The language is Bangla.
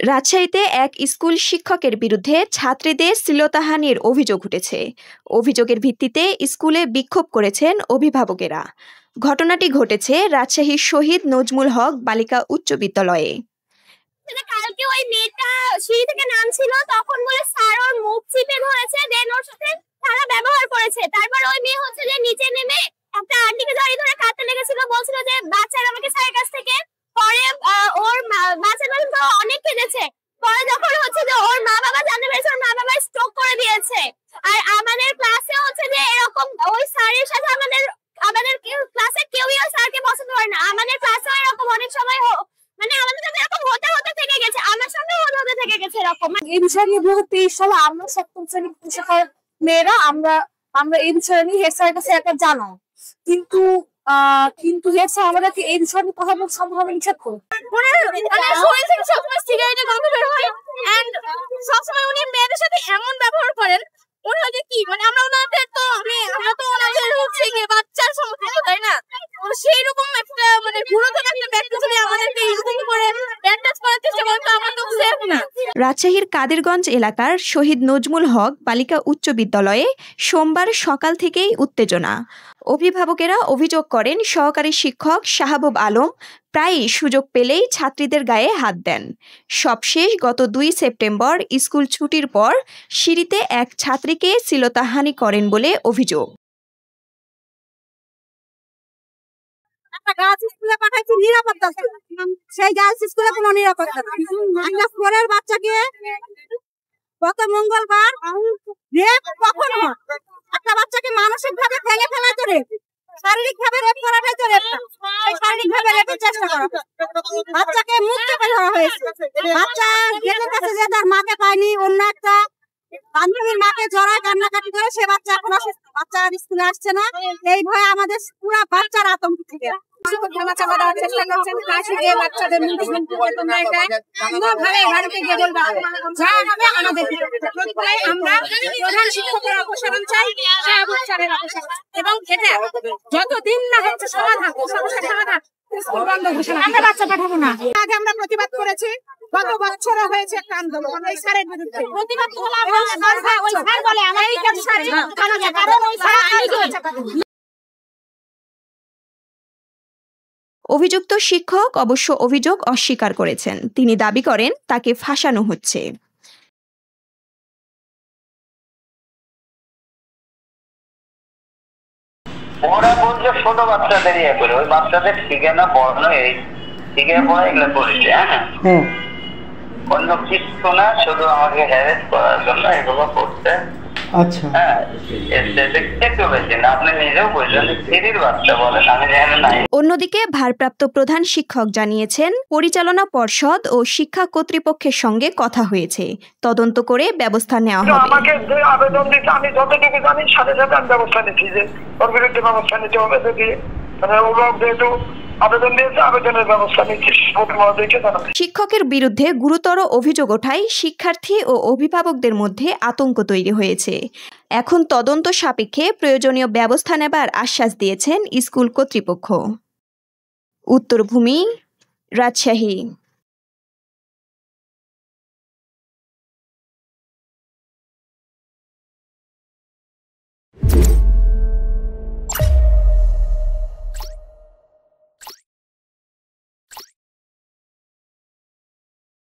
রাজশাহীতে এক স্কুল শিক্ষকের বিরুদ্ধে ছাত্রীদের শ্লীলতাহানির অভিযোগ উঠেছে। অভিযোগের ভিত্তিতে স্কুলে বিক্ষোভ করেছেন অভিভাবকেরা। ঘটনাটি ঘটেছে রাজশাহীর শহীদ নজমুল হক বালিকা উচ্চ বিদ্যালয়ে। কালকে ওই মেয়েটা সিঁড়ি থেকে নামছিল, তখন বলে স্যার ওর মুখ চিপে ধরেছে, দেন ওর সাথে তারা ব্যবহার করেছে। তারপর ওই মেয়ে হচ্ছে যে নিচে নেমে একটা আন্টিকে জড়িয়ে ধরে কাঁদতে লেগেছিল, বলছিল যে বাচ্চারা আমাকে স্যারের কাছ থেকে। পরে ওর বাচ্চাটা তো অনেক কেঁদেছে। পরে যখন হচ্ছে যে ওর মা বাবা জানতে পেরেছে, ওর মা বাবা স্ট্রোক করে দিয়েছে। আর আমাদের ক্লাসে হচ্ছে যে এরকম ওই স্যারের সাথে আমাদের ক্লাসে কেউই ওই স্যারকে পছন্দ করে না। আমাদের ক্লাসে এরকম অনেক সময় মানে আমাদের সাথে এরকম হতে থেকে গেছে, আমার সঙ্গে হতে থেকে গেছে এরকম। এই বিষয় নিয়ে 2023 সালে আমরা সপ্তম শ্রেণীর শিক্ষার্থী মেয়েরা আমরা এই বিষয় নিয়ে হেড স্যারের কাছে একটা জানাই, কিন্তু হেড স্যার আমাদেরকে এই বিষয় নিয়ে কথা বলতে সম্পূর্ণ নিষেধ করে। সবসময় উনি মেয়েদের সাথে এমন ব্যবহার করেন, ওনাদের কি মানে আমরা তো ওনাদের হচ্ছে কি বাচ্চার সমস্যা, তাই না? সেই রকম একটা মানে গুরুতর একটা ব্যক্তি যদি আমাদেরকে এরকম করে ব্যান্ডেজ করার চেষ্টা করে, তো আমরা তো সেফ না। রাজশাহীর কাদিরগঞ্জ এলাকার শহীদ নজমুল হক বালিকা উচ্চ বিদ্যালয়ে সোমবার সকাল থেকেই উত্তেজনা। অভিভাবকেরা অভিযোগ করেন সহকারী শিক্ষক শাহাবুব আলম প্রায়ই সুযোগ পেলেই ছাত্রীদের গায়ে হাত দেন। সবশেষ গত 2 সেপ্টেম্বর স্কুল ছুটির পর সিঁড়িতে এক ছাত্রীকে শ্লীলতাহানি করেন বলে অভিযোগ। সেই গার্লস স্কুলে কোনো নিরাপত্তা নেই। আমরা পরের বাচ্চাকে গত মঙ্গলবার রেপ কখন হয়? একটা বাচ্চাকে মানসিক ভাবে ভেঙে ফেলা তো রেপ, শারীরিক ভাবে রেপ করাটাই তো রেপ। শারীরিক ভাবে রেপের চেষ্টা করা, বাচ্চাকে মুখ চেপে ধরা হয়েছে। বাচ্চা গেটের কাছে যে তার মাকে পায়নি, অন্য একটা বান্ধবীর মাকে জড়ায় কান্নাকাটি করে, সে বাচ্চা এখন অসুস্থ, বাচ্চা আর স্কুলে আসছে না। এই ভয়ে আমাদের পুরা বাচ্চার আতঙ্ক থেকে বাচ্চাদের আমরা প্রধান শিক্ষকের অপসারণ চাই এবং এটা যতদিন না হচ্ছে সমাধান, সমস্যার সমাধান স্কুল বন্ধ ঘোষণা, আমরা বাচ্চা পাঠাবো না। আগে আমরা প্রতিবাদ করেছি, গত বছরও হয়েছে একটা আন্দোলন এই স্যারের বিরুদ্ধে। প্রতিবাদ ওই স্যার বলে আমার এই কারণ ওই স্যার অভিযুক্ত শিক্ষক অবশ্য অভিযোগ অস্বীকার করেছেন। তিনি দাবি করেন তাকে ফাঁসানো হচ্ছে। ওরা বলছে ছোট বাচ্চাদের ইয়ে করে, ওই বাচ্চাদের ঠিকানা পড়ানো, এই ঠিকানা পড়া এগুলো করেছে। হ্যাঁ, অন্য কিছু না, শুধু আমাকে হ্যারেস করার জন্য এগুলো করছে। আচ্ছা, হ্যাঁ, আপনি নিজেও বলছেন ফেরির বাচ্চা বলেন, আমি জানি না। অন্যদিকে ভারপ্রাপ্ত প্রধান শিক্ষক জানিয়েছেন পরিচালনা পর্ষদ ও শিক্ষা কর্তৃপক্ষের সঙ্গে কথা হয়েছে, তদন্ত করে ব্যবস্থা নেওয়া হবে। আমাকে যে আবেদন দিতে আমি যতটুকু জানি সাথে সাথে আমি ব্যবস্থা নিচ্ছি যে ওর বিরুদ্ধে ব্যবস্থা নিতে হবে। যদি অভিভাবক যেহেতু আবেদন দিয়েছে, আবেদনের ব্যবস্থা নিচ্ছি। শিক্ষকের বিরুদ্ধে গুরুতর অভিযোগ ওঠায় শিক্ষার্থী ও অভিভাবকদের মধ্যে আতঙ্ক তৈরি হয়েছে। এখন তদন্ত সাপেক্ষে প্রয়োজনীয় ব্যবস্থা নেবার আশ্বাস দিয়েছেন স্কুল কর্তৃপক্ষ। উত্তরভূমি, রাজশাহী।